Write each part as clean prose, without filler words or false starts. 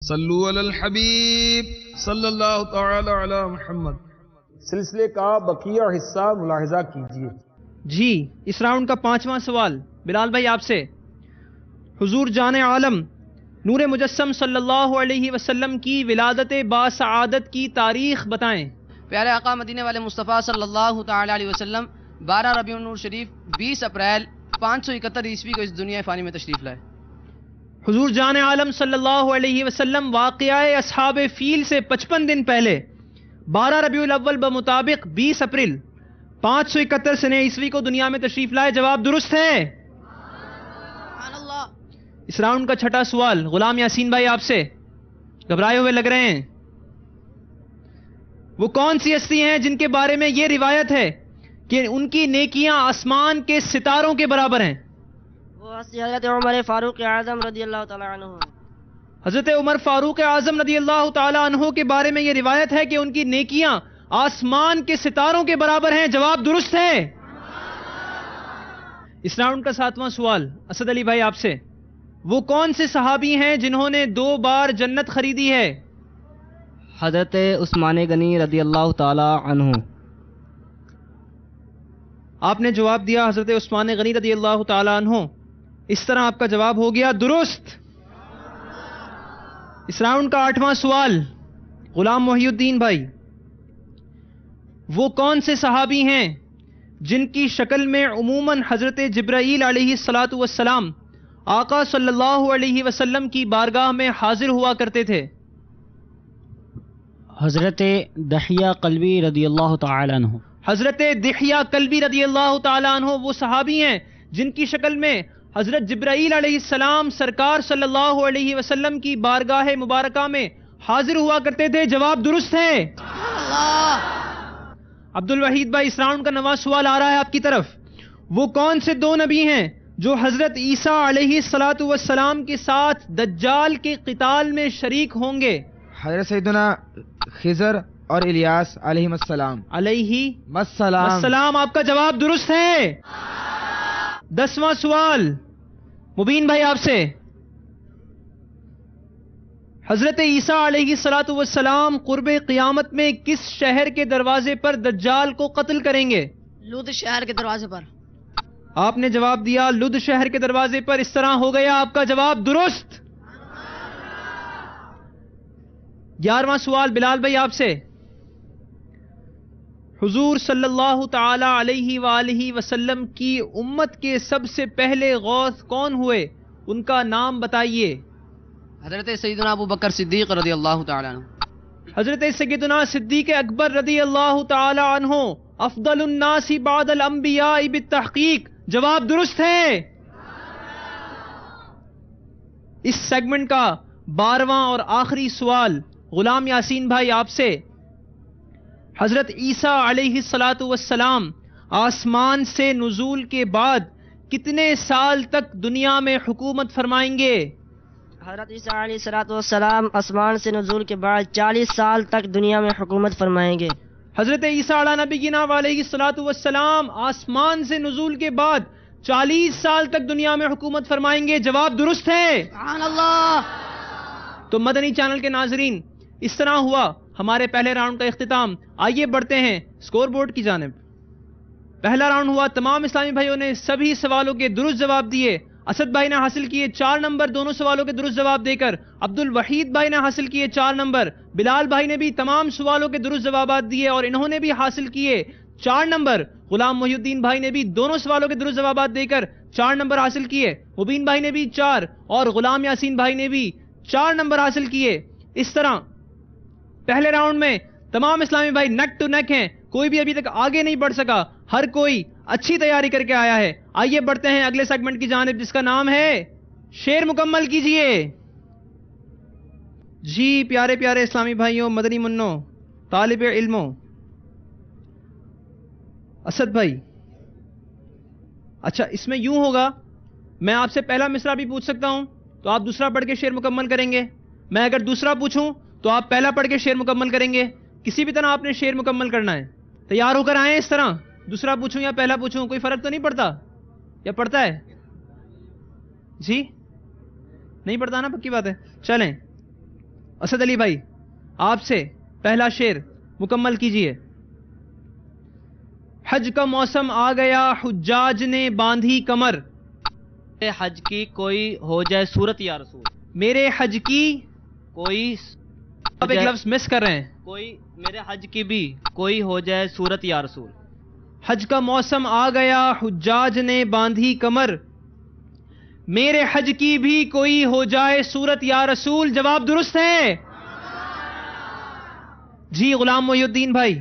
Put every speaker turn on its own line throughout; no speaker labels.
صلو علی الحبیب صلی اللہ تعالی علی محمد۔
سلسلے کا بقیہ حصہ ملاحظہ کیجیے۔
جی، اس راؤنڈ کا 5واں سوال بلال بھائی آپ سے، حضور جان عالم نور مجسم صلی اللہ علیہ وسلم کی ولادت باسعادت کی تاریخ بتائیں۔
پیارے آقا مدینے والے مصطفیٰ صلی اللہ تعالی علیہ وسلم 12 ربیع النور شریف 20 اپریل 571 عیسوی کو اس دنیا فانی میں تشریف لائے۔
حضور جان عالم صلی اللہ علیہ وسلم واقعہ اصحاب فیل سے 55 دن پہلے 12 ربیع الاول بمطابق 20 اپریل 571 سنہ عیسوی کو دنیا میں تشریف لائے۔ جواب درست ہے۔ اس راؤنڈ کا 6واں سوال غلام یاسین بھائی آپ سے، گھبرائے ہوئے لگ رہے ہیں۔ وہ کون سی ہستی ہیں جن کے بارے میں یہ روایت ہے کہ ان کی نیکیاں آسمان کے ستاروں کے برابر ہیں؟
وہ حضرت عمر فاروق اعظم رضی اللہ تعالی عنہ۔
حضرت عمر فاروق اعظم رضی اللہ تعالی عنہ کے بارے میں یہ روایت ہے کہ ان کی نیکیاں آسمان کے ستاروں کے برابر ہیں۔ جواب درست ہے۔ اس راؤنڈ کا 7واں سوال اسد علی بھائی آپ سے، وہ کون سے صحابی ہیں جنہوں نے 2 بار جنت خریدی ہے؟
حضرت عثمان غنی رضی اللہ تعالی عنہ۔
آپ نے جواب دیا حضرت عثمان غنی رضی اللہ تعالی عنہ، اس طرح آپ کا جواب ہو گیا درست۔ اس راؤنڈ کا 8واں سوال غلام محی الدین بھائی، وہ کون سے صحابی ہیں جن کی شکل میں عموماً حضرت جبرائیل علیہ الصلاۃ والسلام آقا صلی اللہ علیہ وسلم کی بارگاہ میں حاضر ہوا کرتے تھے؟
حضرت دحیہ قلبی رضی اللہ تعالی عنہ۔
حضرت دحیہ کلبی رضی اللہ تعالی عنہ وہ صحابی ہیں جن کی شکل میں حضرت جبرائیل علیہ السلام سرکار صلی اللہ علیہ وسلم کی بارگاہ مبارکہ میں حاضر ہوا کرتے تھے۔ جواب درست ہے۔ عبد الوحید بھائی، اس راؤنڈ کا 9واں سوال آ رہا ہے آپ کی طرف، وہ کون سے 2 نبی ہیں جو حضرت عیسیٰ علیہ الصلاۃ والسلام کے ساتھ دجال کے قتال میں شریک ہوں گے؟
حضرت سیدنا خضر اور الیاس علیہ السلام۔
علیہ
السلام۔
السلام، آپ کا جواب درست ہے۔ 10واں سوال مبین بھائی آپ سے، حضرت عیسیٰ علیہ الصلاۃ والسلام قرب قیامت میں کس شہر کے دروازے پر دجال کو قتل کریں گے؟
لود شہر کے دروازے پر۔
آپ نے جواب دیا لد شہر کے دروازے پر، اس طرح ہو گیا آپ کا جواب درست۔ 11واں سوال بلال بھائی آپ سے، حضور صلی اللہ تعالی علیہ وآلہ وسلم کی امت کے سب سے پہلے غوث کون ہوئے؟ ان کا نام بتائیے۔
حضرت سیدنا ابو بکر صدیق رضی اللہ تعالی عنہ۔
حضرت سیدنا صدیق اکبر رضی اللہ تعالی عنہ افضل الناس بعد الانبیاء بالتحقیق۔ جواب درست ہے۔ اس سیگمنٹ کا 12واں اور آخری سوال غلام یاسین بھائی آپ سے، حضرت عیسیٰ علیہ الصلاۃ والسلام آسمان سے نزول کے بعد کتنے سال تک دنیا میں حکومت فرمائیں گے؟
حضرت عیسیٰ علیہ الصلوۃ والسلام آسمان سے نزول کے بعد 40 سال تک دنیا میں حکومت فرمائیں گے۔
حضرت عیسیٰ علیہ نبینا علیہ الصلوۃ والسلام آسمان سے نزول کے بعد 40 سال تک دنیا میں حکومت فرمائیں گے۔ جواب درست ہے۔
سبحان اللہ۔
تو مدنی چینل کے ناظرین، اس طرح ہوا ہمارے پہلے راؤنڈ کا اختتام۔ آئیے بڑھتے ہیں سکور بورڈ کی جانب۔ پہلا راؤنڈ ہوا، تمام اسلامی بھائیوں نے سبھی سوالوں کے درست جواب دیے۔ اسد بھائی نے حاصل کیے 4 نمبر دونوں سوالوں کے درست جواب دے کر، عبد الوحید بھائی نے حاصل کیے 4 نمبر، بلال بھائی نے بھی تمام سوالوں کے درست جوابات دیے اور انہوں نے بھی حاصل کیے 4 نمبر، غلام محی الدین بھائی نے بھی دونوں سوالوں کے درست جوابات دے کر 4 نمبر حاصل کیے، مبین بھائی نے بھی 4 اور غلام یاسین بھائی نے بھی 4 نمبر حاصل کیے۔ اس طرح پہلے راؤنڈ میں تمام اسلامی بھائی نیک ٹو نیک ہیں، کوئی بھی ابھی تک آگے نہیں بڑھ سکا، ہر کوئی اچھی تیاری کر کے آیا ہے۔ آئیے بڑھتے ہیں اگلے سیگمنٹ کی جانب جس کا نام ہے شعر مکمل کیجئے۔ جی پیارے پیارے اسلامی بھائیوں، مدنی منوں، طالب علموں، اسد بھائی، اچھا اس میں یوں ہوگا، میں آپ سے پہلا مصرع بھی پوچھ سکتا ہوں تو آپ دوسرا پڑھ کے شعر مکمل کریں گے، میں اگر دوسرا پوچھوں تو آپ پہلا پڑھ کے شعر مکمل کریں گے، کسی بھی طرح آپ نے شعر مکمل کرنا ہے۔ تیار ہو کر آئیں اس طرح، دوسرا پوچھوں یا پہلا پوچھوں، کوئی فرق تو نہیں پڑتا یا پڑتا ہے؟ جی نہیں پڑتا نا، پکی بات ہے۔ چلیں اسد علی بھائی آپ سے پہلا شعر مکمل کیجئے. حج کا موسم آ گیا حجاج نے باندھی کمر.
میرے حج کی کوئی ہو جائے صورت یا رسول.
میرے حج کی
کوئی
آپ ایک لفظ مس کر رہے ہیں.
کوئی میرے حج کی بھی کوئی ہو جائے صورت یا رسول.
حج کا موسم آ گیا حجاج نے باندھی کمر. میرے حج کی بھی کوئی ہو جائے صورت یا رسول. جواب درست ہے. جی غلام محی الدین بھائی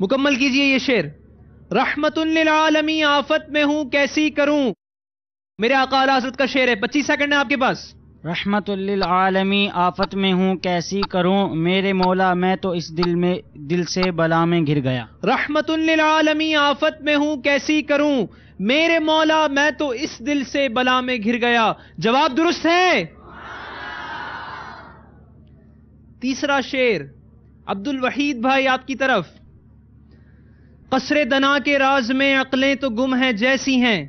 مکمل کیجئے یہ شعر. رحمت للعالمین آفت میں ہوں کیسی کروں. میرے آقا اعلی حضرت کا شعر ہے. 25 سیکنڈ ہے آپ کے پاس.
رحمت للعالمین آفت میں ہوں کیسی کروں. میرے مولا میں تو اس دل سے بلا میں گر گیا.
رحمت للعالمین آفت میں ہوں کیسی کروں. میرے مولا میں تو اس دل سے بلا میں گر گیا. جواب درست ہے. تیسرا شعر عبد الوحید بھائی آپ کی طرف. قصر دنا کے راز میں عقلیں تو گم ہیں جیسی ہیں.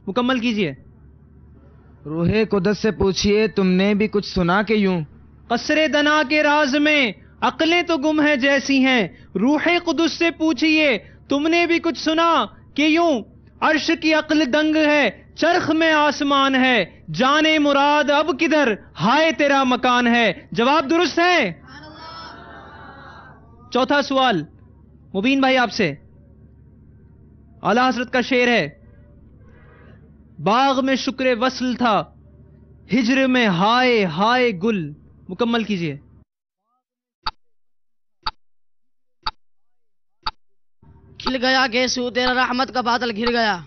مکمل کیجئے.
روح قدس سے پوچھئے تم نے بھی کچھ سنا کہ یوں.
قصر دنا کے راز میں عقلیں تو گم ہیں جیسی ہیں. روح قدس سے پوچھئے تم نے بھی کچھ سنا کہ یوں. عرش کی عقل دنگ ہے چرخ میں آسمان ہے. جانے مراد اب کدھر ہائے تیرا مکان ہے. جواب درست ہے. چوتھا سوال مبین بھائی آپ سے. اعلی حضرت کا شعر ہے. باغ میں شکر وصل تھا ہجر میں ہائے ہائے گل. مکمل کیجئے.
کھل گیا گیسو تیرا رحمت کا بادل گھر گیا.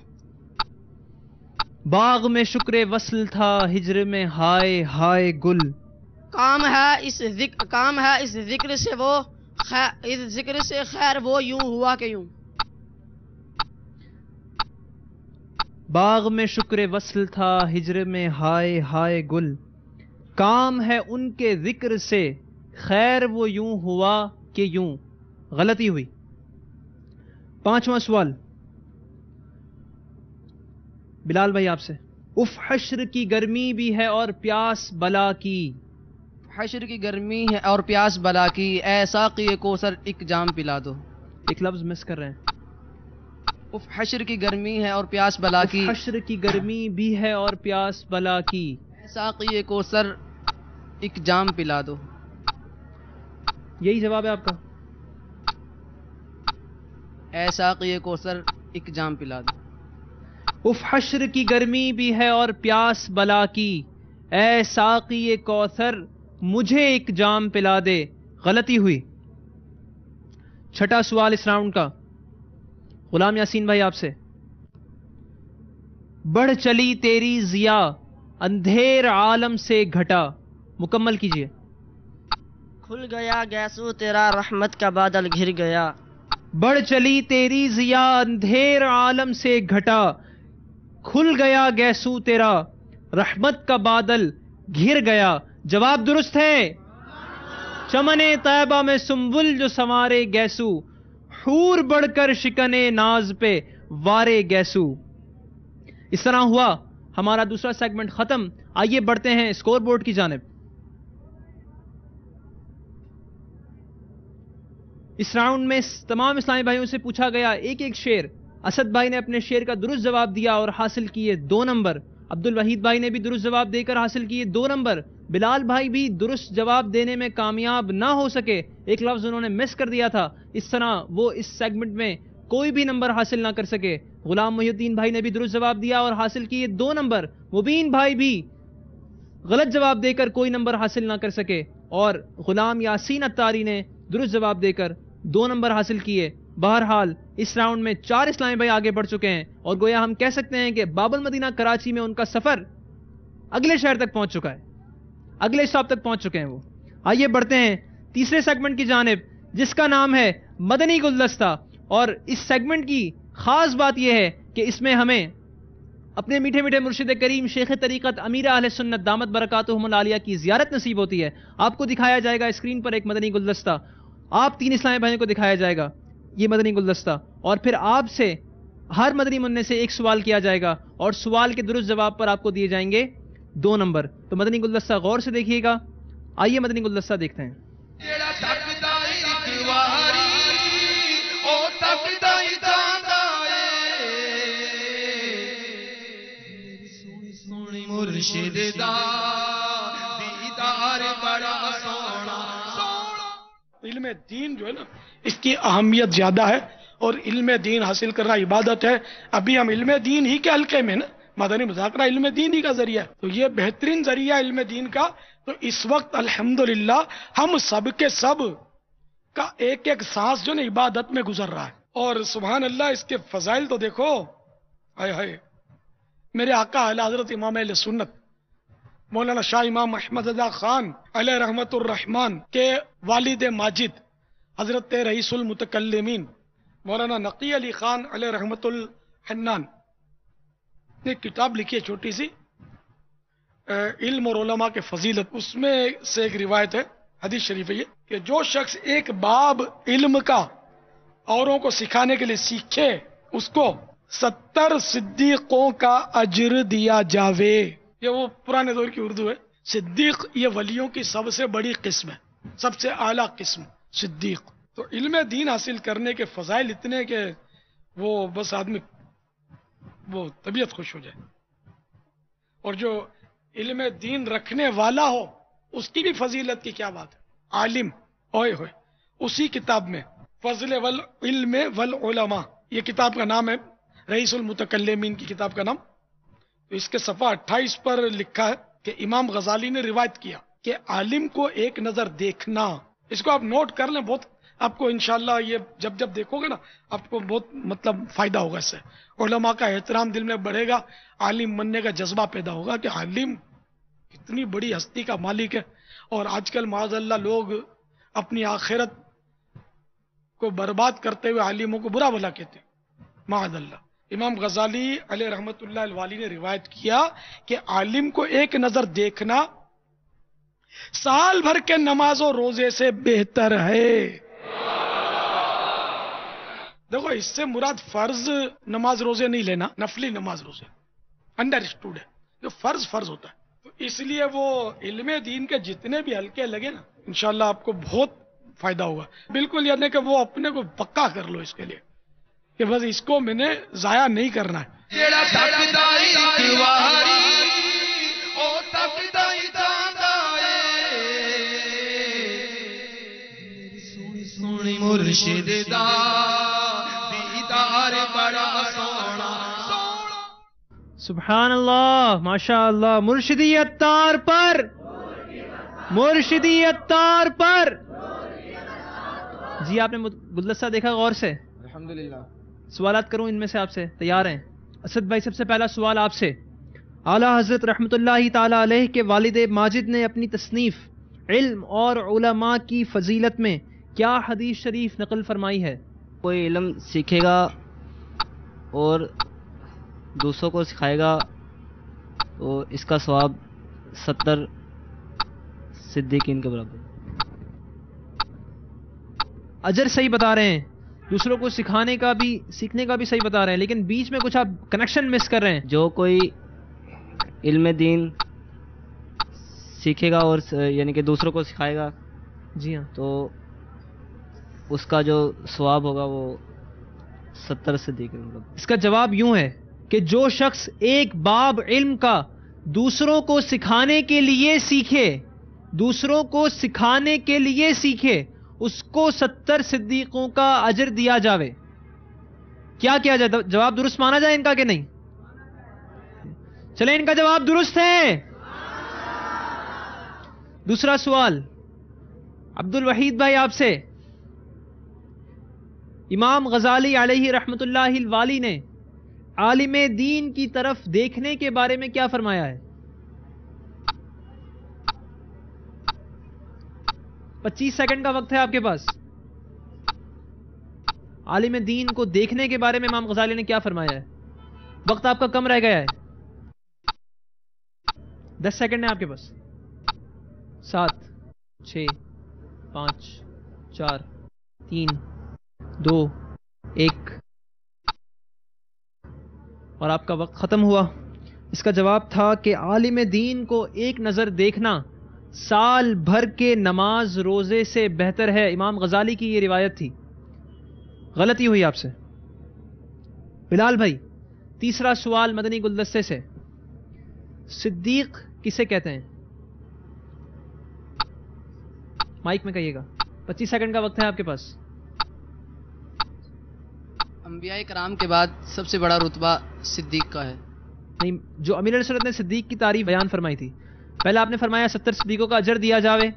باغ میں شکر وصل تھا ہجر میں ہائے ہائے گل.
کام ہے اس ذکر سے وہ اس ذکر سے خیر وہ یوں ہوا کہ یوں.
باغ میں شکر وصل تھا ہجر میں ہائے ہائے گل. کام ہے ان کے ذکر سے خیر وہ یوں ہوا کہ یوں. غلطی ہوئی. پانچواں سوال بلال بھائی آپ سے. اف حشر کی گرمی بھی ہے اور پیاس بلا کی.
حشر کی گرمی ہے اور پیاس بلا کی. اے ساقی کوثر ایک جام پلا دو.
ایک لفظ مس کر رہے ہیں.
اف حشر کی گرمی ہے اور پیاس بلا کی.
حشر کی گرمی بھی ہے اور پیاس بلا کی.
اے ساقی کوثر ایک جام پلا دو.
یہی جواب ہے آپ کا.
اے ساقی کوثر ایک جام پلا دو.
اف حشر کی گرمی بھی ہے اور پیاس بلا کی. اے ساقی کوثر مجھے ایک جام پلا دے. غلطی ہوئی. چھٹا سوال اس راؤنڈ کا غلام یاسین بھائی آپ سے. بڑھ چلی تیری ضیا اندھیر عالم سے گھٹا. مکمل کیجئے.
کھل گیا گیسو تیرا رحمت کا بادل گھر گیا.
بڑھ چلی تیری ضیا اندھیر عالم سے گھٹا. کھل گیا گیسو تیرا رحمت کا بادل گھر گیا. جواب درست ہے. چمن طیبہ میں سنبل جو سنوارے گیسو. حور بڑھ کر شکنے ناز پہ وارے گیسو. اس طرح ہوا ہمارا دوسرا سیگمنٹ ختم. آئیے بڑھتے ہیں اسکور بورڈ کی جانب. اس راؤنڈ میں تمام اسلامی بھائیوں سے پوچھا گیا ایک ایک شعر. اسد بھائی نے اپنے شعر کا درست جواب دیا اور حاصل کیے 2 نمبر. عبد الوحید بھائی نے بھی درست جواب دے کر حاصل کیے 2 نمبر. بلال بھائی بھی درست جواب دینے میں کامیاب نہ ہو سکے. ایک لفظ انہوں نے مس کر دیا تھا. اس طرح وہ اس سیگمنٹ میں کوئی بھی نمبر حاصل نہ کر سکے. غلام محی الدین بھائی نے بھی درست جواب دیا اور حاصل کیے 2 نمبر. مبین بھائی بھی غلط جواب دے کر کوئی نمبر حاصل نہ کر سکے. اور غلام یاسین اتاری نے درست جواب دے کر 2 نمبر حاصل کیے. بہرحال اس راؤنڈ میں 4 اسلامی بھائی آگے بڑھ چکے ہیں اور گویا ہم کہہ سکتے ہیں کہ باب المدینہ کراچی میں ان کا سفر اگلے شہر تک پہنچ چکا ہے. اگلے اسٹاپ تک پہنچ چکے ہیں وہ. آئیے بڑھتے ہیں تیسرے سیگمنٹ کی جانب جس کا نام ہے مدنی گلدستہ. اور اس سیگمنٹ کی خاص بات یہ ہے کہ اس میں ہمیں اپنے میٹھے میٹھے مرشد کریم شیخ طریقت امیر اہل سنت دامت برکاتہم العالیہ کی زیارت نصیب ہوتی ہے. آپ کو دکھایا جائے گا اسکرین پر ایک مدنی گلدستہ. آپ 3 اسلامی بھائیوں کو دکھایا جائے گا یہ مدنی گلدستہ اور پھر آپ سے ہر مدنی منع سے ایک سوال کیا جائے گا اور سوال کے درست جواب پر آپ کو دیے جائیں گے 2 نمبر. تو مدنی گلدستہ غور سے دیکھیے گا. آئیے مدنی گلدستہ دیکھتے ہیں.
علم دین جو ہے نا اس کی اہمیت زیادہ ہے اور علم دین حاصل کرنا عبادت ہے. ابھی ہم علم دین ہی کے حلقے میں نا مدنی مذاکرہ علم دین ہی کا ذریعہ ہے تو یہ بہترین ذریعہ علم دین کا. تو اس وقت الحمدللہ ہم سب کے سب کا ایک ایک سانس جو نا عبادت میں گزر رہا ہے. اور سبحان اللہ اس کے فضائل تو دیکھو. ہائے ہائے میرے آقا اعلی حضرت امام اہل سنت مولانا شاہ امام احمد رضا خان علیہ رحمت الرحمان کے والد ماجد حضرت رئیس المتکلمین مولانا نقی علی خان علیہ رحمت الحنان نے کتاب لکھی ہے چھوٹی سی علم اور علماء کے فضیلت. اس میں سے ایک روایت ہے حدیث شریف ہے یہ کہ جو شخص ایک باب علم کا اوروں کو سکھانے کے لیے سیکھے اس کو 70 صدیقوں کا اجر دیا جاوے. یہ وہ پرانے دور کی اردو ہے. صدیق یہ ولیوں کی سب سے بڑی قسم ہے, سب سے اعلیٰ قسم صدیق. تو علم دین حاصل کرنے کے فضائل اتنے کہ وہ بس آدمی وہ طبیعت خوش ہو جائے. اور جو علم دین رکھنے والا ہو اس کی بھی فضیلت کی کیا بات ہے. عالم اوئے ہوئے اسی کتاب میں فضل والعلم والعلماء یہ کتاب کا نام ہے, رئیس المتکلمین کی کتاب کا نام. تو اس کے صفحہ 28 پر لکھا ہے کہ امام غزالی نے روایت کیا کہ عالم کو ایک نظر دیکھنا. اس کو آپ نوٹ کر لیں, بہت آپ کو انشاءاللہ یہ جب جب دیکھو گے نا آپ کو بہت مطلب فائدہ ہوگا. اس سے علماء کا احترام دل میں بڑھے گا, عالم بننے کا جذبہ پیدا ہوگا کہ عالم کتنی بڑی ہستی کا مالک ہے. اور آج کل معاذ اللہ لوگ اپنی آخرت کو برباد کرتے ہوئے عالموں کو برا بھلا کہتے ہیں معاذ اللہ. امام غزالی علیہ رحمت اللہ الوالی نے روایت کیا کہ عالم کو ایک نظر دیکھنا سال بھر کے نماز و روزے سے بہتر ہے. دیکھو اس سے مراد فرض نماز روزے نہیں لینا, نفلی نماز روزے انڈر اسٹوڈ ہے. جو فرض ہوتا ہے تو اس لیے وہ علم دین کے جتنے بھی حلقے لگے نا انشاءاللہ آپ کو بہت فائدہ ہوگا. بالکل یعنی کہ وہ اپنے کو پکا کر لو اس کے لیے کہ بس اس کو میں نے ضائع نہیں کرنا ہے.
سبحان اللہ, ماشاء اللہ. مرشدی اتار پر, مرشدی اتار پر. جی آپ نے گلدستہ دیکھا غور سے؟
الحمدللہ.
سوالات کروں ان میں سے, آپ سے تیار ہیں؟ اسد بھائی سب سے پہلا سوال آپ سے. اعلیٰ حضرت رحمۃ اللہ تعالی علیہ کے والد ماجد نے اپنی تصنیف علم اور علماء کی فضیلت میں کیا حدیث شریف نقل فرمائی ہے؟
کوئی علم سیکھے گا اور دوسروں کو سکھائے گا تو اس کا ثواب 70 صدیقین کے برابر.
اجر صحیح بتا رہے ہیں, دوسروں کو سکھانے کا بھی سیکھنے کا بھی صحیح بتا رہے ہیں, لیکن بیچ میں کچھ آپ کنیکشن مس کر رہے ہیں.
جو کوئی علم دین سیکھے گا اور یعنی کہ دوسروں کو سکھائے گا,
جی ہاں,
تو اس کا جو ثواب ہوگا وہ 70 صدیقین.
اس کا جواب یوں ہے کہ جو شخص ایک باب علم کا دوسروں کو سکھانے کے لیے سیکھے, دوسروں کو سکھانے کے لیے سیکھے, اس کو 70 صدیقوں کا اجر دیا جاوے. کیا کیا جائے؟ جواب درست مانا جائے ان کا کہ نہیں؟ چلیں ان کا جواب درست ہے. دوسرا سوال عبد الوحید بھائی آپ سے. امام غزالی علیہ رحمت اللہ الوالی نے عالم دین کی طرف دیکھنے کے بارے میں کیا فرمایا ہے؟ 25 سیکنڈ کا وقت ہے آپ کے پاس. عالم دین کو دیکھنے کے بارے میں امام غزالی نے کیا فرمایا ہے؟ وقت آپ کا کم رہ گیا ہے, 10 سیکنڈ ہے آپ کے پاس. 7 6 5 4 3 2 1 اور آپ کا وقت ختم ہوا. اس کا جواب تھا کہ عالم دین کو ایک نظر دیکھنا سال بھر کے نماز روزے سے بہتر ہے. امام غزالی کی یہ روایت تھی. غلطی ہوئی آپ سے. بلال بھائی تیسرا سوال مدنی گلدستے سے. صدیق کسے کہتے ہیں؟ مائک میں کہیے گا. 25 سیکنڈ کا وقت ہے آپ کے پاس.
انبیاء کرام کے بعد سب سے بڑا رتبہ صدیق کا ہے.
نہیں، جو امیر علیہ السلام نے صدیق کی تعریف بیان فرمائی تھی، پہلے آپ نے فرمایا 70 صدیقوں کا اجر دیا جاوے،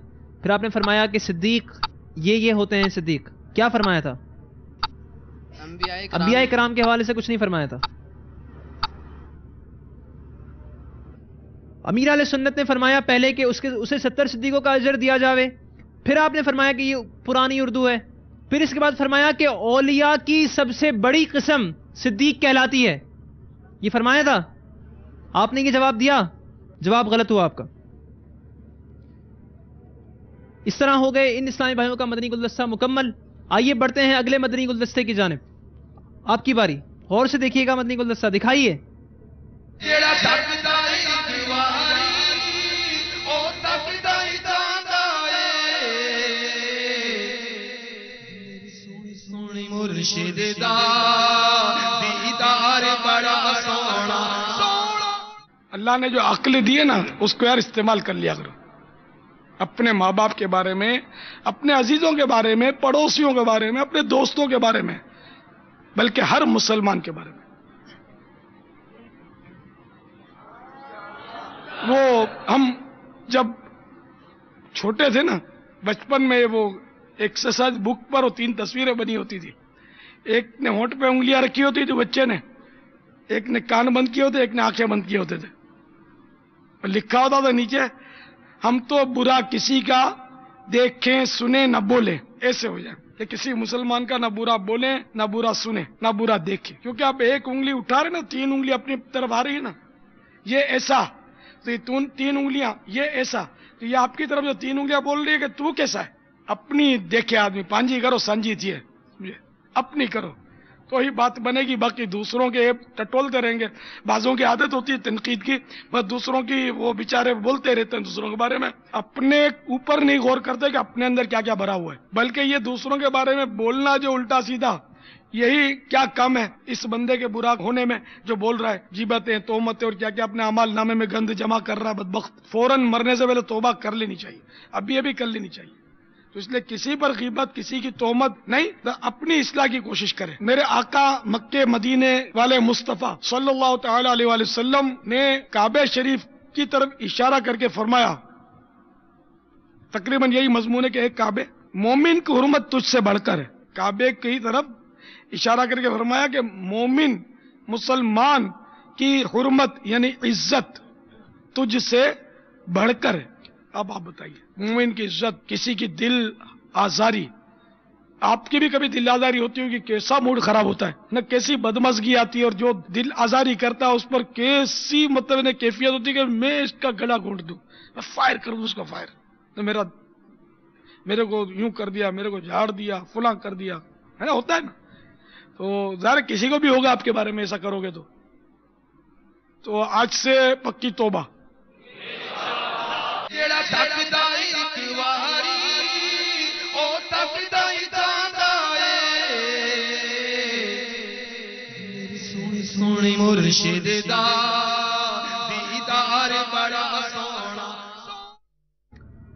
پھر آپ نے فرمایا کہ صدیق یہ ہوتے ہیں صدیق. کیا فرمایا تھا؟ انبیاء کرام کے حوالے سے کچھ نہیں فرمایا تھا. امیر علیہ سنت نے فرمایا پہلے کہ اسے 70 صدیقوں کا اجر دیا جاوے، پھر آپ نے فرمایا کہ یہ پرانی اردو ہے، پھر اس کے بعد فرمایا کہ اولیاء کی سب سے بڑی قسم صدیق کہلاتی ہے. یہ فرمایا تھا. آپ نے یہ جواب دیا، جواب غلط ہوا آپ کا. اس طرح ہو گئے ان اسلامی بھائیوں کا مدنی گلدستہ مکمل. آئیے بڑھتے ہیں اگلے مدنی گلدستے کی جانب. آپ کی باری. غور سے دیکھیے گا مدنی گلدستہ، دکھائیے.
اللہ نے جو عقل دی ہے نا، اس کو یار استعمال کر لیا کرو. اپنے ماں باپ کے بارے میں، اپنے عزیزوں کے بارے میں، پڑوسیوں کے بارے میں، اپنے دوستوں کے بارے میں، بلکہ ہر مسلمان کے بارے میں. وہ ہم جب چھوٹے تھے نا، بچپن میں وہ ایکسرسائز بک پر وہ 3 تصویریں بنی ہوتی تھی. ایک نے ہونٹ پہ انگلیاں رکھی ہوتی تھی بچے نے، ایک نے کان بند کیے ہوتے، ایک نے آنکھیں بند کیے ہوتے تھے. لکھا ہوتا تھا نیچے، ہم تو برا کسی کا دیکھیں سنیں نہ بولیں، ایسے ہو جائے کہ کسی مسلمان کا نہ برا بولیں نہ برا سنیں نہ برا دیکھیں. کیونکہ آپ ایک انگلی اٹھا رہے نا، 3 انگلی اپنی طرف آ رہی ہے نا، یہ ایسا تو یہ 3 انگلیاں یہ ایسا، تو یہ آپ کی طرف جو 3 انگلیاں بول رہی ہے کہ تو کیسا ہے. اپنی دیکھے آدمی پانجی کرو سانجی تھی ہے، اپنی کرو تو ہی بات بنے گی. باقی دوسروں کے ٹٹولتے رہیں گے. بعضوں کی عادت ہوتی ہے تنقید کی، بس دوسروں کی وہ بیچارے بولتے رہتے ہیں دوسروں کے بارے میں، اپنے اوپر نہیں غور کرتے کہ اپنے اندر کیا کیا بھرا ہوا ہے. بلکہ یہ دوسروں کے بارے میں بولنا جو الٹا سیدھا، یہی کیا کم ہے اس بندے کے برا ہونے میں جو بول رہا ہے. غیبتیں، تہمتیں اور کیا کیا اپنے اعمال نامے میں گند جمع کر رہا ہے بدبخت. فوراً مرنے سے پہلے توبہ کر لینی چاہیے، ابھی کر لینی چاہیے. تو اس لیے کسی پر غیبت، کسی کی تہمت نہیں، اپنی اصلاح کی کوشش کریں. میرے آقا مکے مدینے والے مصطفیٰ صلی اللہ تعالی علیہ وآلہ وسلم نے کعبہ شریف کی طرف اشارہ کر کے فرمایا، تقریباً یہی مضمون ہے کہ ایک کعبے، مومن کی حرمت تجھ سے بڑھ کر ہے. کعبے کی طرف اشارہ کر کے فرمایا کہ مومن مسلمان کی حرمت یعنی عزت تجھ سے بڑھ کر ہے. اب آپ بتائیے، مومن کی عزت، کسی کی دل آزاری، آپ کی بھی کبھی دل آزاری ہوتی ہوگی، کیسا موڈ خراب ہوتا ہے نہ، کیسی بدمزگی آتی ہے، اور جو دل آزاری کرتا ہے اس پر کیسی مطلب کیفیت ہوتی ہے کہ میں اس کا گلا گھونٹ دوں، میں فائر کر دوں اس کا فائر، تو میرے کو یوں کر دیا، میرے کو جھاڑ دیا، فلاں کر دیا، ہے نا، ہوتا ہے نا. تو ظاہر کسی کو بھی ہوگا آپ کے بارے میں ایسا کرو گے تو آج سے پکی توبہ.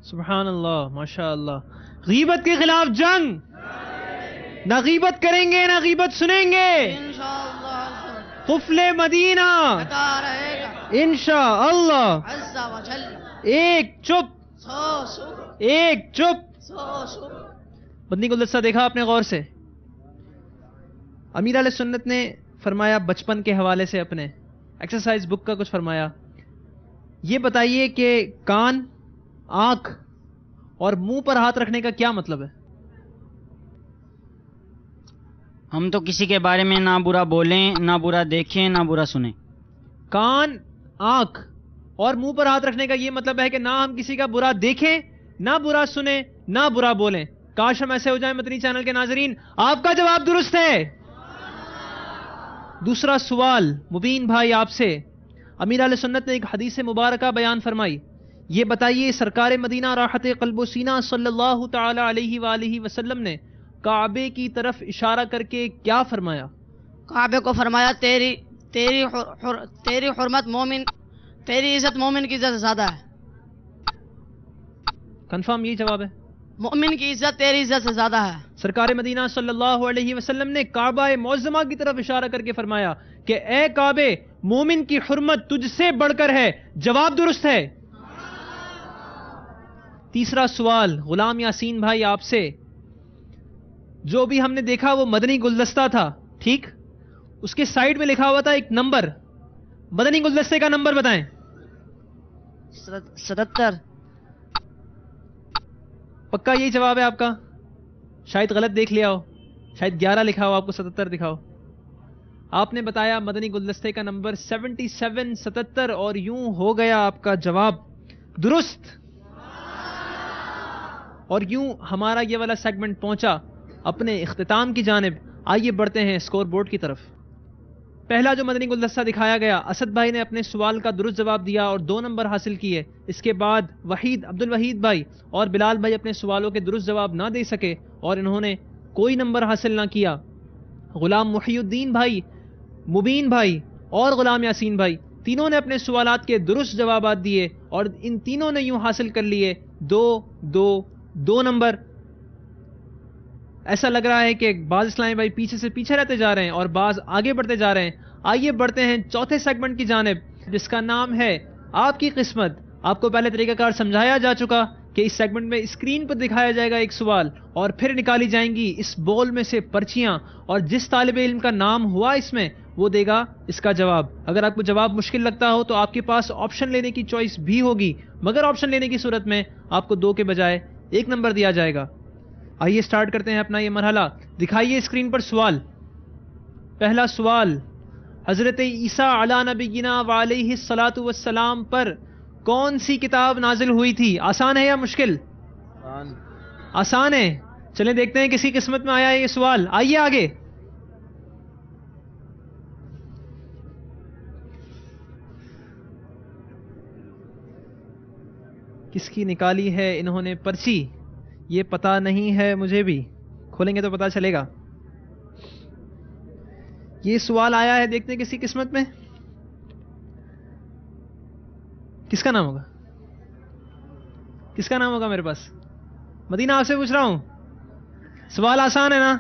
سبحان اللہ، ماشاء اللہ. غیبت کے خلاف جنگ، نہ غیبت کریں گے نہ غیبت سنیں گے، قفل مدینہ انشاءاللہ. ایک چپ. مدنی گلدستہ دیکھا آپ نے غور سے. امیر علیہ سنت نے فرمایا بچپن کے حوالے سے اپنے ایکسرسائز بک کا کچھ فرمایا. یہ بتائیے کہ کان، آنکھ اور منہ پر ہاتھ رکھنے کا کیا مطلب ہے؟
ہم تو کسی کے بارے میں نہ برا بولیں نہ برا دیکھیں نہ برا سنیں.
کان، آنکھ اور منہ پر ہاتھ رکھنے کا یہ مطلب ہے کہ نہ ہم کسی کا برا دیکھیں، نہ برا سنیں، نہ برا بولیں. کاش ہم ایسے ہو جائیں مدنی چینل کے ناظرین. آپ کا جواب درست ہے. دوسرا سوال مبین بھائی آپ سے. امیر اہل سنت نے ایک حدیث مبارکہ بیان فرمائی. یہ بتائیے سرکار مدینہ راحت قلب و سینہ صلی اللہ تعالی علیہ وآلہ وسلم نے کعبے کی طرف اشارہ کر کے کیا فرمایا؟
کعبے کو فرمایا تیری حرمت مومن، تیری عزت مومن کی عزت سے زیادہ ہے.
کنفرم یہی جواب ہے؟
مومن کی عزت تیری عزت سے زیادہ ہے.
سرکار مدینہ صلی اللہ علیہ وسلم نے کعبہ معظمہ کی طرف اشارہ کر کے فرمایا کہ اے کعبے، مومن کی حرمت تجھ سے بڑھ کر ہے. جواب درست ہے. تیسرا سوال غلام یاسین بھائی آپ سے. جو بھی ہم نے دیکھا وہ مدنی گلدستہ تھا، ٹھیک؟ اس کے سائیڈ میں لکھا ہوا تھا ایک نمبر. مدنی گلدستے کا نمبر بتائیں.
77.
پکا یہی جواب ہے آپ کا؟ شاید غلط دیکھ لیا ہو، شاید 11 لکھا ہو، آپ کو 77 دکھاؤ. آپ نے بتایا مدنی گلدستے کا نمبر 77 77 اور یوں ہو گیا آپ کا جواب درست. اور یوں ہمارا یہ والا سیگمنٹ پہنچا اپنے اختتام کی جانب. آئیے بڑھتے ہیں اسکور بورڈ کی طرف. پہلا جو مدنی گلدستہ دکھایا گیا، اسد بھائی نے اپنے سوال کا درست جواب دیا اور 2 نمبر حاصل کیے. اس کے بعد عبد الوحید بھائی اور بلال بھائی اپنے سوالوں کے درست جواب نہ دے سکے اور انہوں نے کوئی نمبر حاصل نہ کیا. غلام محی الدین بھائی، مبین بھائی اور غلام یاسین بھائی تینوں نے اپنے سوالات کے درست جوابات دیے اور ان تینوں نے یوں حاصل کر لیے 2 2 2 نمبر. ایسا لگ رہا ہے کہ بعض اسلامی بھائی پیچھے سے پیچھے رہتے جا رہے ہیں اور بعض آگے بڑھتے جا رہے ہیں. آئیے بڑھتے ہیں چوتھے سیگمنٹ کی جانب جس کا نام ہے آپ کی قسمت. آپ کو پہلے طریقہ کار سمجھایا جا چکا کہ اس سیگمنٹ میں اسکرین پر دکھایا جائے گا ایک سوال اور پھر نکالی جائیں گی اس بول میں سے پرچیاں اور جس طالب علم کا نام ہوا اس میں وہ دے گا اس کا جواب. اگر آپ کو جواب مشکل لگتا ہو تو آپ کے پاس آپشن لینے کی چوائس بھی ہوگی، مگر آپشن لینے کی صورت میں آپ کو 2 کے بجائے 1 نمبر دیا جائے گا. آئیے سٹارٹ کرتے ہیں اپنا یہ مرحلہ. دکھائیے اسکرین پر سوال. پہلا سوال، حضرت عیسیٰ علی نبینا وعلیہ الصلاۃ والسلام پر کون سی کتاب نازل ہوئی تھی؟ آسان ہے یا مشکل؟ آسان ہے. چلیں دیکھتے ہیں کسی قسمت میں آیا ہے یہ سوال. آئیے آگے. کس کی نکالی ہے انہوں نے پرچی؟ یہ پتا نہیں ہے مجھے بھی، کھولیں گے تو پتا چلے گا. یہ سوال آیا ہے، دیکھتے ہیں کسی قسمت میں. کس کا نام ہوگا؟ کس کا نام ہوگا میرے پاس؟ مدینہ آپ سے پوچھ رہا ہوں. سوال آسان ہے نا؟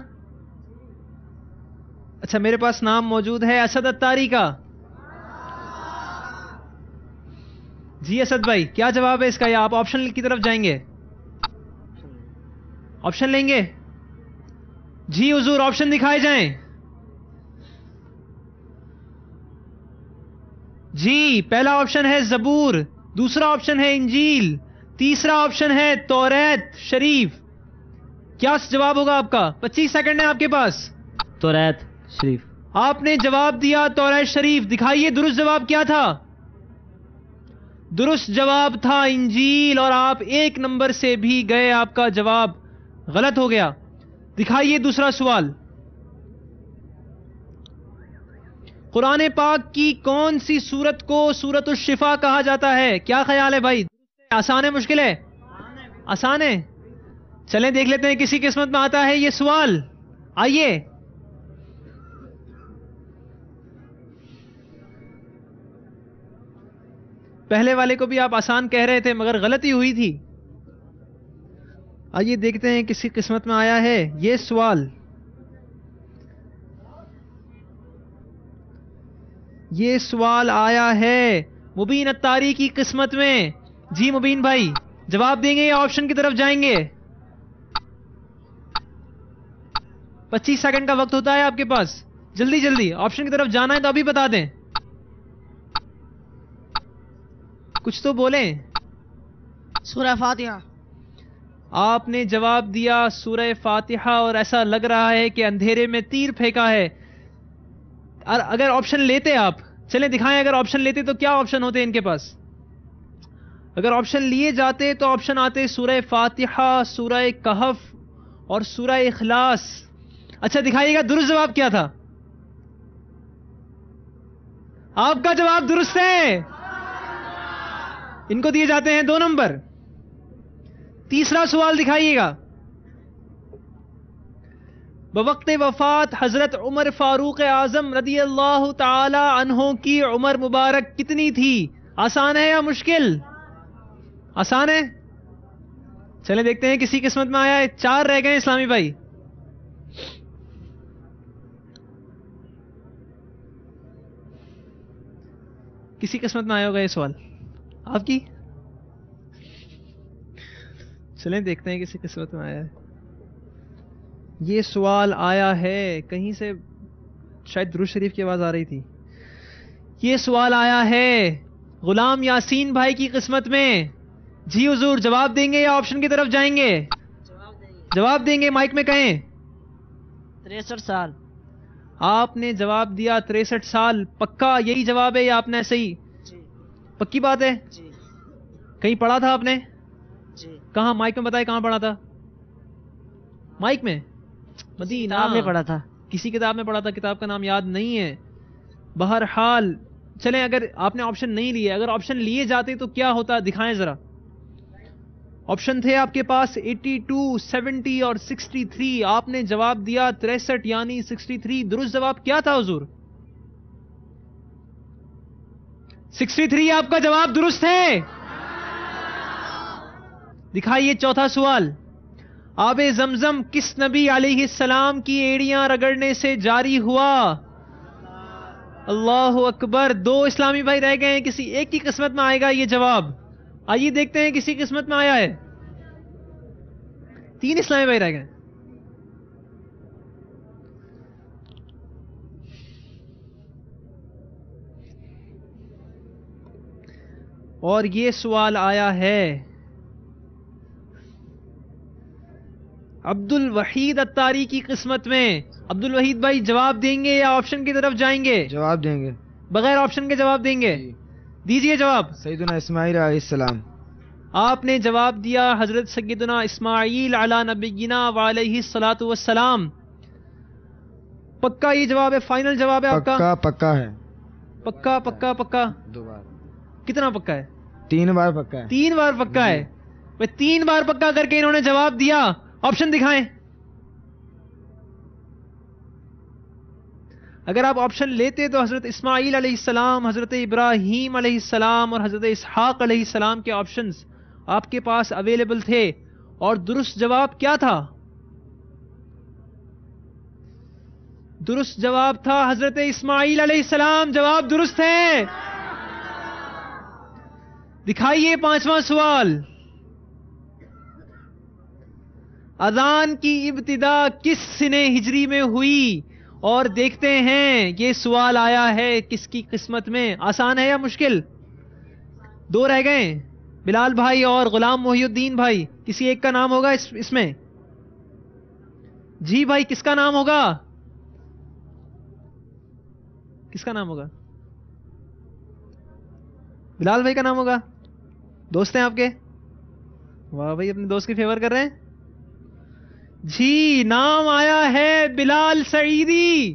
اچھا میرے پاس نام موجود ہے اسد اتاری کا. جی اسد بھائی کیا جواب ہے اس کا، یا آپ آپشن کی طرف جائیں گے؟ آپشن لیں گے؟ جی حضور آپشن دکھائے جائیں. جی پہلا آپشن ہے زبور، دوسرا آپشن ہے انجیل، تیسرا آپشن ہے توریت شریف. کیا جواب ہوگا آپ کا؟ 25 سیکنڈ ہے آپ کے پاس.
توریت شریف.
آپ نے جواب دیا توریت شریف. دکھائیے درست جواب کیا تھا. درست جواب تھا انجیل اور آپ 1 نمبر سے بھی گئے. آپ کا جواب غلط ہو گیا. دکھائیے دوسرا سوال. قرآن پاک کی کون سی سورت کو سورت الشفا کہا جاتا ہے؟ کیا خیال ہے بھائی؟ آسان ہے مشکل ہے؟ آسان ہے. چلیں دیکھ لیتے ہیں کسی قسمت میں آتا ہے یہ سوال. آئیے. پہلے والے کو بھی آپ آسان کہہ رہے تھے مگر غلطی ہوئی تھی. آئیے دیکھتے ہیں کسی قسمت میں آیا ہے یہ سوال. یہ سوال آیا ہے مبین اتاری کی قسمت میں. جی مبین بھائی جواب دیں گے یا آپشن کی طرف جائیں گے؟ 25 سیکنڈ کا وقت ہوتا ہے آپ کے پاس. جلدی جلدی آپشن کی طرف جانا ہے تو ابھی بتا دیں. کچھ تو بولیں.
سورہ فاتحہ.
آپ نے جواب دیا سورہ فاتحہ اور ایسا لگ رہا ہے کہ اندھیرے میں تیر پھینکا ہے. اگر آپشن لیتے آپ، چلیں دکھائیں اگر آپشن لیتے تو کیا آپشن ہوتے ان کے پاس. اگر آپشن لیے جاتے تو آپشن آتے سورہ فاتحہ، سورہ کہف اور سورہ اخلاص. اچھا دکھائیے گا درست جواب کیا تھا. آپ کا جواب درست ہے، ان کو دیے جاتے ہیں 2 نمبر۔ تیسرا سوال دکھائیے گا۔ بوقت وفات حضرت عمر فاروق اعظم رضی اللہ تعالی عنہ کی عمر مبارک کتنی تھی؟ آسان ہے یا مشکل؟ آسان ہے؟ چلیں دیکھتے ہیں کسی قسمت میں آیا ہے۔ 4 رہ گئے اسلامی بھائی۔ کسی قسمت میں آیا ہوگا یہ سوال آپ کی؟ چلیں دیکھتے ہیں کسی قسمت میں آیا ہے۔ یہ سوال آیا ہے کہیں سے، شاید درود شریف کی آواز آ رہی تھی۔ یہ سوال آیا ہے غلام یاسین بھائی کی قسمت میں۔ جی حضور، جواب دیں گے یا آپشن کی طرف جائیں گے؟ جواب دیں گے، مائک میں کہیں۔
63 سال۔
آپ نے جواب دیا 63 سال، پکا یہی جواب ہے یا آپ نے ایسے ہی؟
جی
پکی بات ہے؟
جی
کہیں پڑھا تھا آپ نے؟
جی
کہاں؟ مائک میں بتائے کہاں پڑھا تھا؟ مائک میں؟ مدینہ
آپ نے پڑھا تھا؟
کسی کتاب میں پڑھا تھا، کتاب کا نام یاد نہیں ہے۔ بہرحال چلیں، اگر آپ نے آپشن نہیں لیے، اگر آپشن لیے جاتے تو کیا ہوتا دکھائیں ذرا۔ آپشن تھے آپ کے پاس 82، 70 اور 63۔ آپ نے جواب دیا 63 یعنی 63۔ درست جواب کیا تھا حضور؟ 63 آپ کا جواب درست ہے۔ دکھائیے چوتھا سوال۔ آب زمزم کس نبی علیہ السلام کی ایڑیاں رگڑنے سے جاری ہوا؟ اللہ اکبر۔ 2 اسلامی بھائی رہ گئے ہیں، کسی ایک کی قسمت میں آئے گا یہ جواب۔ آئیے دیکھتے ہیں کسی قسمت میں آیا ہے۔ 3 اسلامی بھائی رہ گئے۔ اور یہ سوال آیا ہے عبد الوحید اتاری کی قسمت میں۔ عبد الوحید بھائی جواب دیں گے یا آپشن کی طرف جائیں گے؟
جواب دیں گے،
بغیر آپشن کے جواب دیں گے؟ دیجئے جواب۔
سیدنا اسماعیل علیہ السلام۔
آپ نے جواب دیا حضرت سیدنا اسماعیل علی نبینا وعلیہ الصلوۃ والسلام۔ پکا یہ جواب ہے؟ فائنل جواب ہے آپ کا؟
پکا پکا ہے،
پکا پکا پکا؟
2 بار،
کتنا پکا ہے؟
3 بار پکا ہے۔
3 بار پکا ہے؟ 3 بار پکا کر کے انہوں نے جواب دیا۔ آپشن دکھائیں۔ اگر آپ آپشن لیتے تو حضرت اسماعیل علیہ السلام، حضرت ابراہیم علیہ السلام اور حضرت اسحاق علیہ السلام کے آپشنز آپ کے پاس اویلیبل تھے، اور درست جواب کیا تھا؟ درست جواب تھا حضرت اسماعیل علیہ السلام۔ جواب درست ہے۔ دکھائیے 5واں سوال۔ اذان کی ابتدا کس سنہ ہجری میں ہوئی؟ اور دیکھتے ہیں یہ سوال آیا ہے کس کی قسمت میں۔ آسان ہے یا مشکل؟ 2 رہ گئے، بلال بھائی اور غلام محی الدین بھائی۔ کسی ایک کا نام ہوگا اس میں؟ جی بھائی، کس کا نام ہوگا؟ کس کا نام ہوگا؟ بلال بھائی کا نام ہوگا؟ دوست ہیں آپ کے؟ واہ بھائی، اپنے دوست کی فیور کر رہے ہیں۔ جی، نام آیا ہے بلال سعیدی۔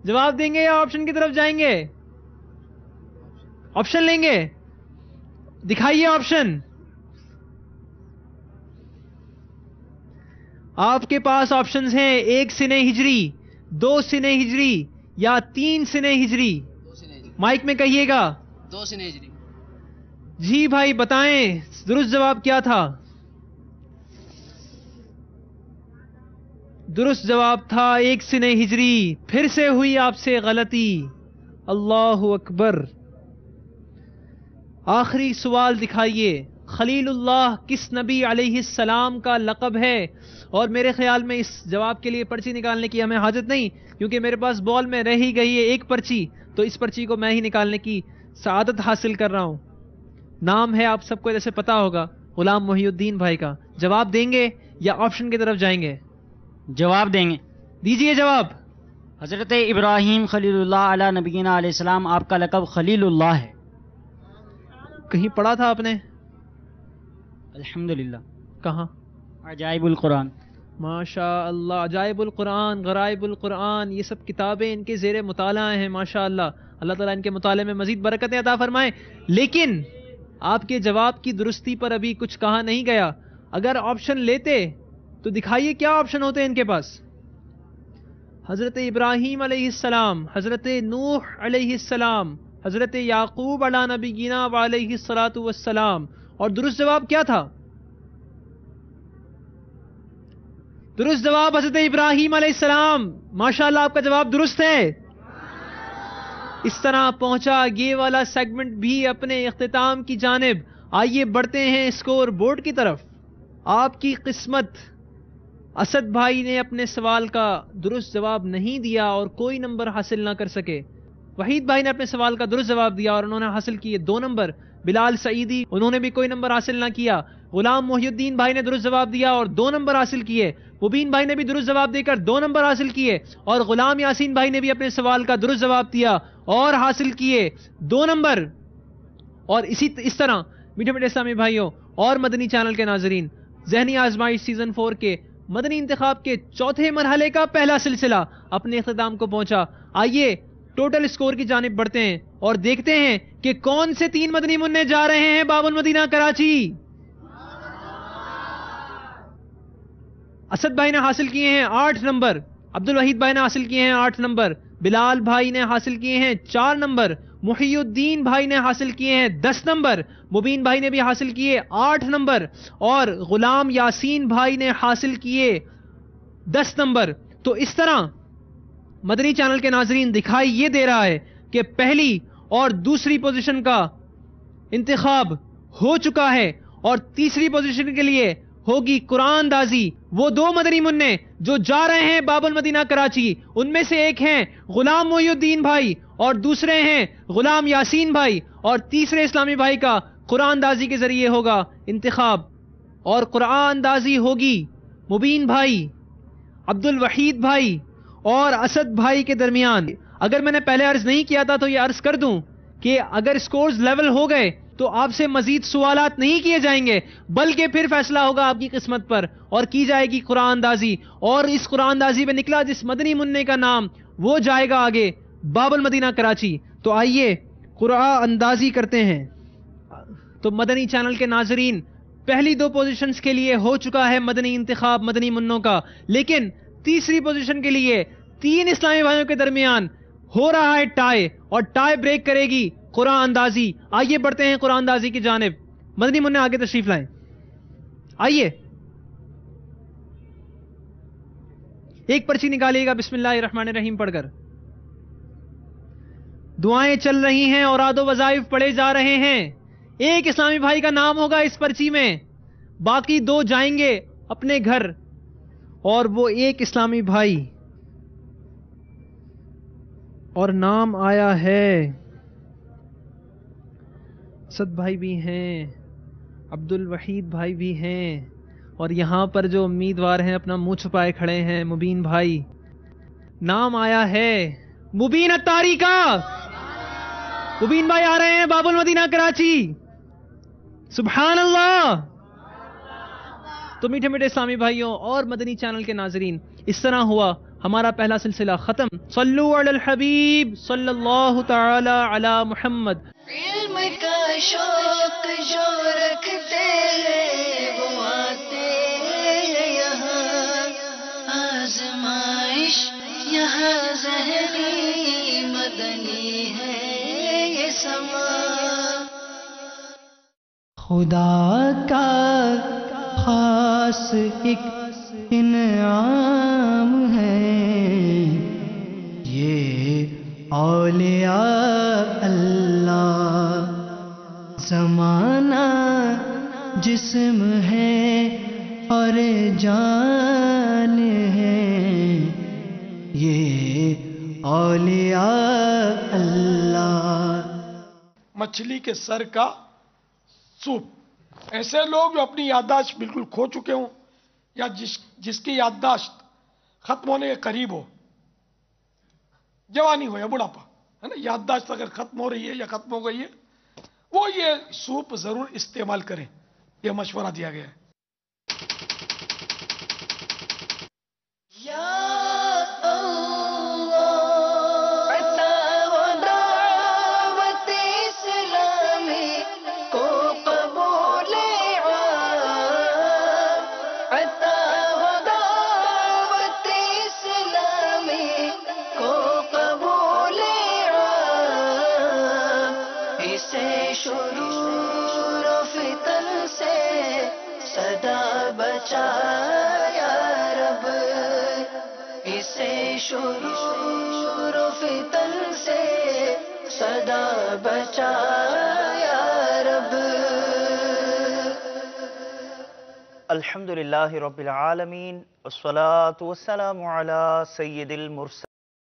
جواب دیں گے یا آپشن کی طرف جائیں گے؟ آپشن لیں گے؟ دکھائیے آپشن۔ آپ کے پاس آپشنز ہیں 1 سنہ ہجری، 2 سنہ ہجری یا 3 سنہ ہجری۔ مائک میں کہیے گا۔
2 سنہ ہجری۔
جی بھائی بتائیں درست جواب کیا تھا؟ درست جواب تھا 1 سنہ ہجری۔ پھر سے ہوئی آپ سے غلطی۔ اللہ اکبر۔ آخری سوال دکھائیے۔ خلیل اللہ کس نبی علیہ السلام کا لقب ہے؟ اور میرے خیال میں اس جواب کے لیے پرچی نکالنے کی ہمیں حاجت نہیں، کیونکہ میرے پاس بال میں رہ ہی گئی ہے 1 پرچی، تو اس پرچی کو میں ہی نکالنے کی سعادت حاصل کر رہا ہوں۔ نام ہے آپ سب کو جیسے پتا ہوگا، غلام محی الدین بھائی کا۔ جواب دیں گے یا آپشن کی طرف جائیں گے؟
جواب دیں گے۔
دیجئے جواب۔
حضرت ابراہیم خلیل اللہ علیہ نبینا علیہ السلام، آپ کا لقب خلیل اللہ ہے۔
کہیں پڑھا تھا آپ نے؟
الحمدللہ۔
کہاں؟
عجائب القرآن۔
ماشاء اللہ، عجائب القرآن، غرائب القرآن، یہ سب کتابیں ان کے زیر مطالعہ ہیں ماشاء اللہ. اللہ تعالیٰ ان کے مطالعے میں مزید برکتیں عطا فرمائیں. لیکن آپ کے جواب کی درستی پر ابھی کچھ کہا نہیں گیا. اگر آپشن لیتے تو دکھائیے کیا آپشن ہوتے ہیں ان کے پاس. حضرت ابراہیم علیہ السلام، حضرت نوح علیہ السلام، حضرت یعقوب علی نبینا وعلیہ الصلاۃ والسلام. اور درست جواب کیا تھا؟ درست جواب حضرت ابراہیم علیہ السلام. ماشاءاللہ آپ کا جواب درست ہے. اس طرح پہنچا یہ والا سیگمنٹ بھی اپنے اختتام کی جانب. آئیے بڑھتے ہیں اسکور بورڈ کی طرف. آپ کی قسمت، اسد بھائی نے اپنے سوال کا درست جواب نہیں دیا اور کوئی نمبر حاصل نہ کر سکے. وحید بھائی نے اپنے سوال کا درست جواب دیا اور انہوں نے حاصل کیے 2 نمبر. بلال سعیدی، انہوں نے بھی کوئی نمبر حاصل نہ کیا. غلام محی الدین بھائی نے درست جواب دیا اور 2 نمبر حاصل کیے. مبین بھائی نے بھی درست جواب دے کر 2 نمبر حاصل کیے. اور غلام یاسین بھائی نے بھی اپنے سوال کا درست جواب دیا اور حاصل کیے 2 نمبر. اور اس طرح میٹھے میٹھے اسلامی بھائیوں اور مدنی چینل کے ناظرین، ذہنی آزمائش سیزن 4 کے مدنی انتخاب کے 4تھے مرحلے کا پہلا سلسلہ اپنے اختتام کو پہنچا. آئیے ٹوٹل اسکور کی جانب بڑھتے ہیں اور دیکھتے ہیں کہ کون سے 3 مدنی منع جا رہے ہیں باب المدینہ کراچی. اسد بھائی نے حاصل کیے ہیں 8 نمبر، عبد الوحید بھائی نے حاصل کیے ہیں 8 نمبر، بلال بھائی نے حاصل کیے ہیں 4 نمبر، محی الدین بھائی نے حاصل کیے ہیں 10 نمبر، مبین بھائی نے بھی حاصل کیے 8 نمبر اور غلام یاسین بھائی نے حاصل کیے 10 نمبر. تو اس طرح مدنی چینل کے ناظرین دکھائی یہ دے رہا ہے کہ پہلی اور دوسری پوزیشن کا انتخاب ہو چکا ہے اور تیسری پوزیشن کے لیے ہوگی قرآن اندازی. وہ 2 مدنی منع جو جا رہے ہیں باب المدینہ کراچی، ان میں سے ایک ہیں غلام محی الدین بھائی اور دوسرے ہیں غلام یاسین بھائی، اور تیسرے اسلامی بھائی کا قرآن اندازی کے ذریعے ہوگا انتخاب. اور قرآن اندازی ہوگی مبین بھائی، عبد الوحید بھائی اور اسد بھائی کے درمیان. اگر میں نے پہلے عرض نہیں کیا تھا تو یہ عرض کر دوں کہ اگر اسکورز لیول ہو گئے تو آپ سے مزید سوالات نہیں کیے جائیں گے، بلکہ پھر فیصلہ ہوگا آپ کی قسمت پر اور کی جائے گی قرآن اندازی. اور اس قرآن اندازی میں نکلا جس مدنی منع کا نام، وہ جائے گا آگے باب المدینہ کراچی. تو آئیے قرآن اندازی کرتے ہیں. تو مدنی چینل کے ناظرین، پہلی 2 پوزیشنز کے لیے ہو چکا ہے مدنی انتخاب مدنی منوں کا، لیکن تیسری پوزیشن کے لیے 3 اسلامی بھائیوں کے درمیان ہو رہا ہے ٹائی، اور ٹائی بریک کرے گی قرآن اندازی. آئیے بڑھتے ہیں قرآن اندازی کی جانب. مدنی منع آگے تشریف لائیں. آئیے ایک پرچی نکالیے گا بسم اللہ الرحمن الرحیم پڑھ کر. دعائیں چل رہی ہیں اور اوراد و وظائف پڑھے جا رہے ہیں. ایک اسلامی بھائی کا نام ہوگا اس پرچی میں، باقی 2 جائیں گے اپنے گھر. اور وہ ایک اسلامی بھائی اور نام آیا ہے، اسد بھائی بھی ہیں، عبد الوحید بھائی بھی ہیں، اور یہاں پر جو امیدوار ہیں اپنا منہ چھپائے کھڑے ہیں مبین بھائی. نام آیا ہے مبین اتاری کا. مبین بھائی آ رہے ہیں باب المدینہ کراچی. سبحان اللہ. تو میٹھے میٹھے اسلامی بھائیوں اور مدنی چینل کے ناظرین، اس طرح ہوا ہمارا پہلا سلسلہ ختم. صلو علی الحبیب صلی اللہ تعالی علی محمد.
علم کا شوق جو رکھتے ہیں وہ آتے ہیں یہاں، آزمائش یہاں ذہنی مدنی ہے یہ سما. خدا کا خاص ایک انعام ہے یہ اولیاء اللہ. زمانہ جسم ہے اور جان ہے یہ اولیاء اللہ.
مچھلی کے سر کا سوپ. ایسے لوگ جو اپنی یادداشت بالکل کھو چکے ہوں یا جس کی یادداشت ختم ہونے کے قریب ہو، جوانی ہو یا بڑھاپا، ہے نا، یادداشت اگر ختم ہو رہی ہے یا ختم ہو گئی ہے، وہ یہ سوپ ضرور استعمال کریں. یہ مشورہ دیا گیا ہے.
شرور و فتن سے صدا بچا یا رب.
الحمدللہ رب العالمین والصلاة والسلام علی سید المرسلین.